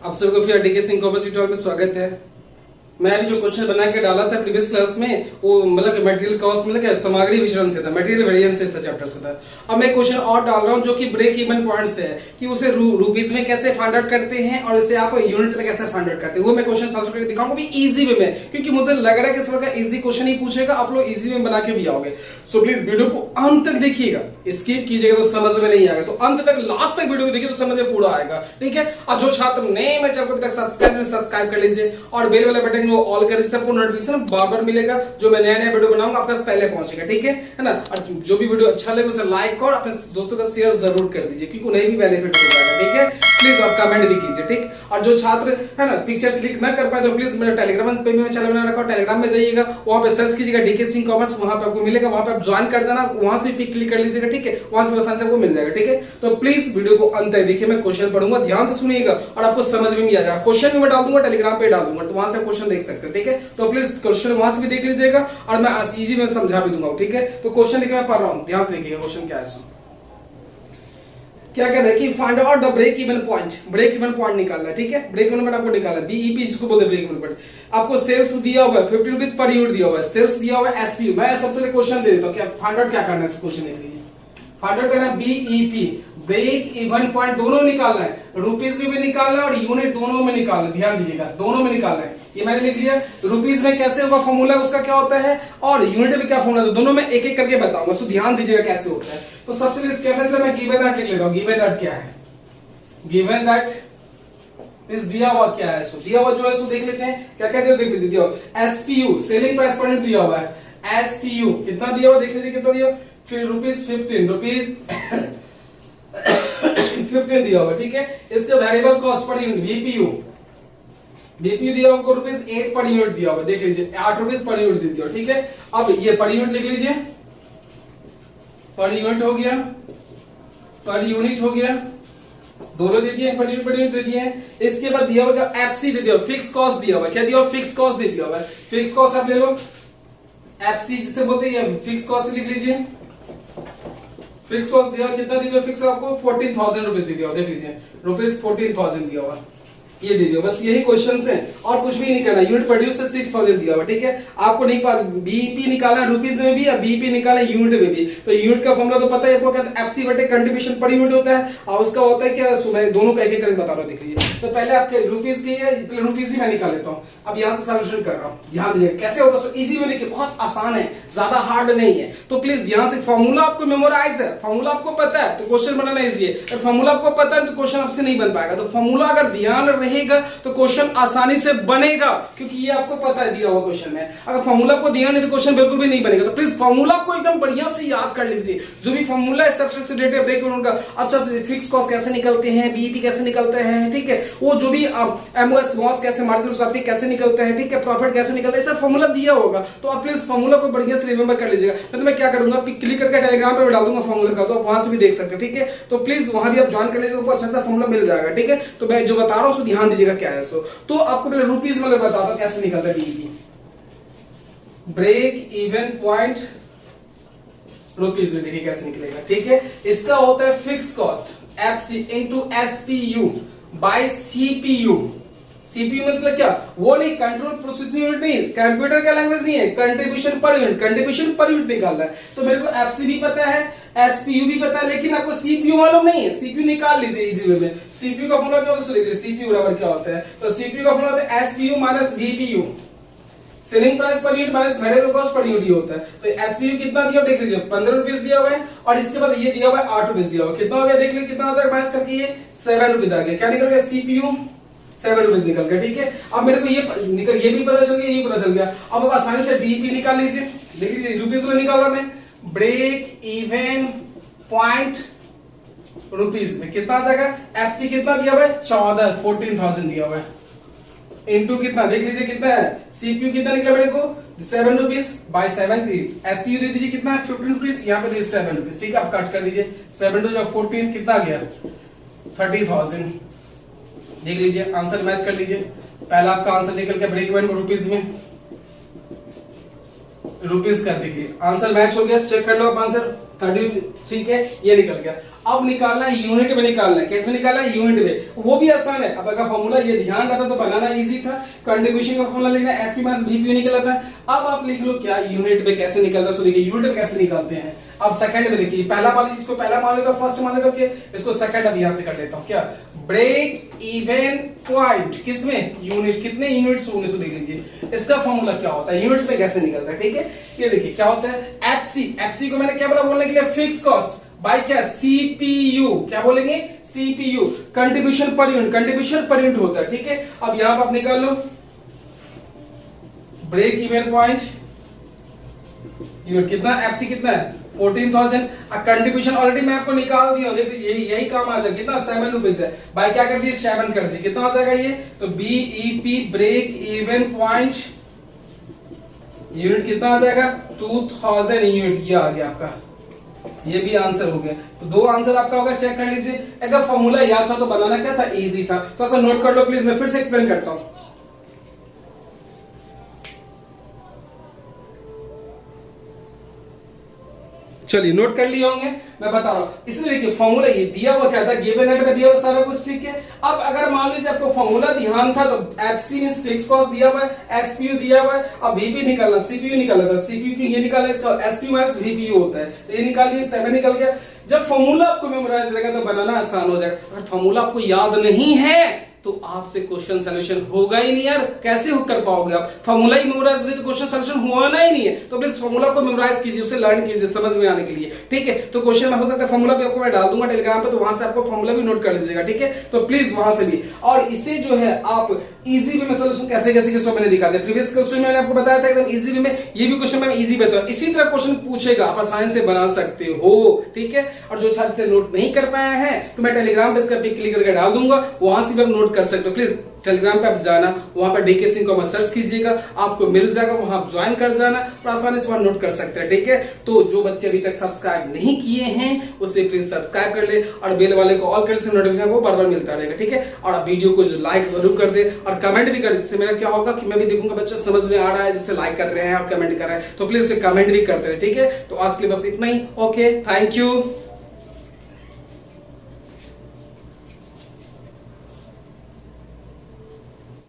आप सबको फिर डीके सिंह कॉमर्स ट्यूटोरियल में स्वागत है। मैं अभी जो क्वेश्चन बना के डाला था प्रीवियस क्लास में वो मतलब मटेरियल कॉस्ट मतलब क्या सामग्री विचरण से था, मटेरियल वेरिएंस से था, चैप्टर से था। अब मैं क्वेश्चन और डाल रहा हूं जो कि ब्रेक इवन पॉइंट से है कि उसे रुपीस में कैसे फाइंड आउट करते हैं और इसे आप यूनिट में कैसे फाइंड आउट करते हैं। वो मैं क्वेश्चन सॉल्व करके दिखाऊंगा भी इजी वे में, क्योंकि मुझे लग रहा है कि इस का इजी क्वेश्चन ही पूछेगा, आप लोग इजी में बना के भी आओगे। सो प्लीज वीडियो को अंत तक देखिएगा, स्किप कीजिएगा तो समझ में नहीं आएगा, तो अंत तक लास्ट तक वीडियो को देखिए तो समझ में पूरा आएगा, ठीक है। और जो छात्र नए मेरे चैनल को अभी तक सब्सक्राइब कर लीजिए और बेल वाला बटन को ऑल कर दीजिए, आपको नोटिफिकेशन बार-बार मिलेगा, जो मैं नया वीडियो बनाऊंगा आपके पास पहले पहुंचेगा, ठीक है ना। और जो भी वीडियो अच्छा लगे उसे लाइक और अपने दोस्तों का शेयर जरूर कर दीजिए, क्योंकि उन्हें भी बेनिफिट हो जाएगा, ठीक है। प्लीज आप कमेंट भी कीजिए, ठीक। और जो छात्र है ना पिक्चर क्लिक ना कर पाए तो प्लीज मेरे टेलीग्राम पे मैं चैनल बना रखा है, टेलीग्राम में जाइएगा, वहां पे सर्च कीजिएगा डीके सिंह कॉमर्स, वहां पे आपको मिलेगा, वहां पे आप ज्वाइन कर जाना, वहां से पिक क्लिक कर लीजिएगा, ठीक है। वहां से आंसर आपको मिल जाएगा, ठीक है। तो प्लीज वीडियो को अंत तक देखिए, मैं क्वेश्चन पढ़ूंगा, ध्यान से सुनिएगा और आपको समझ में भी आ जाएगा। क्वेश्चन भी मैं डाल दूंगा, टेलीग्राम पे डाल दूंगा, तो वहां से क्वेश्चन देख सकते हैं, ठीक है। तो प्लीज क्वेश्चन वहां से भी देख लीजिएगा और मैं इजी में समझा भी दूंगा, ठीक है। तो क्वेश्चन देखिए मैं पढ़ रहा हूं, ध्यान से देखिएगा क्वेश्चन क्या है। क्या कहता है कि find out the break even point, break even point निकालना है, ठीक है। ब्रेक इवन पॉइंट आपको निकालना है, बीईपी जिसको बोलते हैं ब्रेक इवन पॉइंट। आपको सेल्स दिया हुआ है 50 रुपीस पर यूनिट दिया हुआ है, सेल्स दिया हुआ है एसपीयू। मैं सबसे पहले क्वेश्चन दे देता हूं, क्या फाइंड आउट क्या करना है इस क्वेश्चन के लिए। फाइंड आउट करना है बीईपी, ब्रेक इवन पॉइंट दोनों निकालना है, रुपीस में भी निकालना है और यूनिट दोनों में निकालना है, ध्यान दीजिएगा दोनों में निकालना है। ये मैंने लिख लिया, रुपीस में कैसे होगा फॉर्मूला उसका क्या होता है और यूनिट में क्या फॉर्मूला, दोनों में एक एक करके बताऊंगा, सो ध्यान दीजिएगा कैसे होता है। तो सबसे पहले इसके पहले मैं गिवन दैट लिख लेता हूं। गिवन दैट क्या है, गिवन दैट इस दिया हुआ क्या है, सो दिया हुआ जो है सो देख लेते हैं क्या कहते हैं, देख लीजिए दिया हुआ SPU selling price per unit दिया हुआ है, एसपीयू कितना दिया हुआ देख लीजिए कितना दिया, फिर रुपीस 15 रुपीस 15 दिया हुआ, ठीक है। इसका variable cost per unit वीपीयू, BPU दिया हुआ रुपीस 8 पर यूनिट दिया हुआ, देख लीजिए 8 रुपीस पर यूनिट दे दिया, ठीक है। अब ये पर यूनिट लिख लीजिए, पर यूनिट हो गया, पर यूनिट हो गया, दोनों दे दिए, पर यूनिट दे दिए। इसके बाद दिया हुआ एफसी दे दिया, फिक्स कॉस्ट दिया हुआ, क्या दिया हुआ फिक्स कॉस्ट दे दिया हुआ है। फिक्स कॉस्ट आप ले लो, एफसी जिसे बोलते हैं, फिक्स कॉस्ट लिख लीजिए। फिक्स कॉस्ट दिया कितना दिया फिक्स आपको 14,000 रुपीस दे दिया, देख लीजिए रुपीस 14,000 दिया हुआ, ये दे दिया, बस यही क्वेश्चन है और कुछ भी नहीं करना। यूनिट प्रोड्यूस से 6,000 दिया हुआ, ठीक है। आपको नहीं बीईपी निकालना रुपीस में भी या बीईपी निकालना यूनिट में भी, तो यूनिट का फॉर्मूला तो पता है आपको, क्या एफसी बटे कंट्रीब्यूशन पर यूनिट होता है और उसका होता है क्या, सुबह दोनों का एक-एक करके बता रहा हूं, देख लीजिए। तो पहले आपके रुपीस की है, पहले रुपीस ही मैं निकाल लेता हूं। अब यहां से सॉल्यूशन कर रहा हूं, ध्यान दीजिए कैसे होता है, इजी में देखिए, बहुत आसान है, ज्यादा हार्ड नहीं है। तो प्लीज ध्यान से, फॉर्मूला आपको मेमोराइज है, फॉर्मूला आपको पता है तो क्वेश्चन बनाना इजी है, और फॉर्मूला आपको पता है तो क्वेश्चन आपसे नहीं बन पाएगा। तो फॉर्मूला अगर ध्यान रहेगा तो क्वेश्चन आसानी से बनेगा, क्योंकि ये आपको पता है दिया हुआ क्वेश्चन में। अगर फॉर्मूला को ध्यान नहीं तो क्वेश्चन बिल्कुल भी नहीं बनेगा। तो प्लीज फॉर्मूला को एकदम बढ़िया से याद कर लीजिए, जो भी फॉर्मूला है सबसे रिलेटेड ब्रेक इवन का अच्छा से, फिक्स कॉस्ट कैसे निकलते हैं, बीईपी कैसे निकलते हैं, ठीक है। वो जो भी एमओएस मॉस कैसे, मार्जिनल कैसे निकलते हैं, ठीक है, प्रॉफिट कैसे निकलता है, सब फॉर्मूला दिया होगा। तो आप प्लीज फॉर्मूला को बढ़िया से रिमेंबर कर लीजिएगा। तो मैं क्या करूंगा, क्लिक करके टेलीग्राम पे डाल दूंगा फॉर्मूला का, तो आप वहां से भी देख सकते हैं, ठीक है। तो प्लीज वहां भी आप ज्वाइन कर लीजिएगा, अच्छा सा फॉर्मूला मिल जाएगा, ठीक है। तो मैं जो बता रहा हूं ध्यान दीजिएगा क्या है। सो तो आपको पहले रुपीस में बताता हूं कैसे निकलता है BEP, break even point rupees में, देखिए कैसे निकलेगा, ठीक है। इसका होता है fix cost FC into SPU by CPU. CPU मतलब क्या, वो नहीं, कंट्रोल प्रोसेसिंग यूनिट नहीं, कंप्यूटर का लैंग्वेज नहीं है, contribution per unit, contribution per unit निकालना है। तो मेरे को एफसी भी पता है, एसपीयू भी पता है, लेकिन आपको सीपीयू मालूम नहीं है। सीपीयू निकाल लीजिए इजी वे में। सीपीयू का फॉर्मूला क्या होता है, देख लीजिए सीपीयू बराबर क्या होता है। तो सीपीयू का फॉर्मूला होता है SPU minus BPU, selling price per unit minus variable cost per unit होता है। तो एसपीयू कितना दिया देख लीजिए, 15 रुपीस दिया हुआ है, और इसके बाद ये दिया हुआ है 8 रुपीस दिया हुआ है, कितना हो गया देख लीजिए, कितना हो जाएगा माइनस करके ये 7 रुपीस आ गया, क्या निकल गया सीपीयू 7 रुपीस निकल गया, ठीक है। अब मेरे को ये भी पता चल गया, ये पता चल गया। अब आसानी से बीईपी निकाल लीजिए, देख लीजिए रुपीस में निकाल रहा मैं, ब्रेक इवन पॉइंट रुपीस में कितना आ जाएगा, एफसी कितना दिया हुआ है 14,000 दिया हुआ है, इनटू कितना देख लीजिए कितना है, सीपीयू कितना निकला मेरे को 7 रुपीस बाय 7, एसपीयू दे दीजिए कितना है 15 रुपीस, यहाँ पे दीजिए 7 रुपीस, ठीक है। आप कट कर दीजिए, 7 टू 14 कितना आ गया 30,000, देख लीजिए आंसर मैच कर लीजिए। पहला आपका आंसर निकल गया ब्रेक इवन रुपीस में, रुपीस कर दीजिए, आंसर मैच हो गया, चेक कर लो आप आंसर 30, ठीक है, ये निकल गया। अब निकालना है यूनिट में, निकालना है कैसे निकालना है, यूनिट में, वो भी आसान है। अब अगर फॉर्मूला ये ध्यान रहता तो बनाना इजी था, कंट्रीब्यूशन का फॉर्मूला लिखना एसपी माइनस वीपीयू निकला था। अब आप लिख लो क्या यूनिट में कैसे निकलता है। सो देखिए यूनिट में कैसे निकालते हैं। अब सेकंड में देखिए, पहला मान लीजिए, इसको पहला मान लेता हूं, फर्स्ट मान लेता हूं, इसको सेकंड अब यहां से कर लेता हूं। क्या ब्रेक इवन पॉइंट किसमें, यूनिट, कितने यूनिट्स होंगे सो देख लीजिए। इसका फॉर्मूला क्या होता है, यूनिट्स में कैसे निकलता है। ठीक है, ये देखिए क्या होता है, एफसी, एफसी को मैंने क्या बोला बोलने के लिए, फिक्स कॉस्ट बाय क्या, सीपीयू, क्या बोलेंगे, CPU, contribution per unit, contribution पर यूनिट होता है। ठीक है, अब यहां पर आप निकाल लो ब्रेक इवन पॉइंट यूनिट कितना, एफसी कितना है 14,000। कंट्रीब्यूशन ऑलरेडी मैं आपको निकाल दिया, देखिए यही काम आ जाएगा, कितना 7 रुपीज है, बाय क्या कर दिए 7 कर दिए, कितना हो जाएगा ये, तो BEP break even point unit कितना आ जाएगा 2000 यूनिट, ये आ गया आपका, ये भी आंसर हो गया। तो 2 आंसर आपका होगा, चेक कर लीजिए। अगर फॉर्मूला याद था तो बनाना क्या था, इजी था। तो ऐसा नोट कर लो प्लीज, मैं फिर से एक्सप्लेन करता हूं। चलिए नोट कर लिए होंगे, मैं बता रहा हूं। इसमें देखिए फॉर्मूला ये दिया हुआ क्या था, गिवन एट में दिया हुआ सारा कुछ, ठीक है। अब अगर मान लीजिए आपको फॉर्मूला ध्यान था तो एफसी मींस फिक्स कॉस्ट दिया हुआ है, एसपीयू दिया हुआ है, अब वीपी निकालना, सीपीयू निकालना था, सीपीयू की ये निकालना, इसका एसपी माइनस वीपीयू होता है, तो ये निकालिए 7 निकल गया। जब फॉर्मूला आपको मेमोराइज रहेगा तो बनाना आसान हो जाएगा। अगर फॉर्मूला आपको याद नहीं है तो आपसे क्वेश्चन सॉल्यूशन होगा ही नहीं यार, कैसे कर पाओगे आप, फॉर्मूला ही मेमोराइज नहीं तो क्वेश्चन सॉल्यूशन होना ही नहीं है। तो प्लीज फॉर्मूला को मेमोराइज कीजिए, उसे लर्न कीजिए समझ में आने के लिए, ठीक है। तो क्वेश्चन में हो सकता है फॉर्मूला भी आपको मैं डाल दूंगा टेलीग्राम पे, तो वहां से आपको फॉर्मूला भी नोट कर लीजिएगा, ठीक है। तो प्लीज वहां से भी, और इसे जो है आप इजी वे में सॉल्यूशन कैसे कैसे के मैंने दिखा दिया। प्रीवियस क्वेश्चन में मैंने आपको बताया था एकदम इजी वे में, ये भी क्वेश्चन मैं इजी बताऊं, इसी तरह क्वेश्चन पूछेगा, आप आसानी से बना सकते हो, ठीक है। और जो छात्र से नोट नहीं कर पाया है तो मैं टेलीग्राम पे इसका पिक क्लिक करके डाल दूंगा, वहां से भी आप नोट कर सकते हो। प्लीज टेलीग्राम पे आप जाना, वहां पर डीके सिंह को सर्च कीजिएगा, आपको मिल जाएगा, वहां आप ज्वाइन कर जाना और आसानी से वहां नोट कर सकते हैं, ठीक है। तो जो बच्चे अभी तक सब्सक्राइब नहीं किए हैं उसे प्लीज सब्सक्राइब कर ले और बेल वाले को ऑल कर से नोटिफिकेशन को बार बार मिलता रहेगा, ठीक है। और वीडियो को जो लाइक जरूर कर दे और कमेंट भी कर दे, जिससे मेरा क्या होगा कि मैं भी देखूंगा बच्चा समझ में आ रहा है, जिससे लाइक कर रहे हैं और कमेंट कर रहे हैं, तो प्लीज उसे कमेंट भी करते रहे, ठीक है। तो आज के लिए बस इतना ही, ओके, थैंक यू।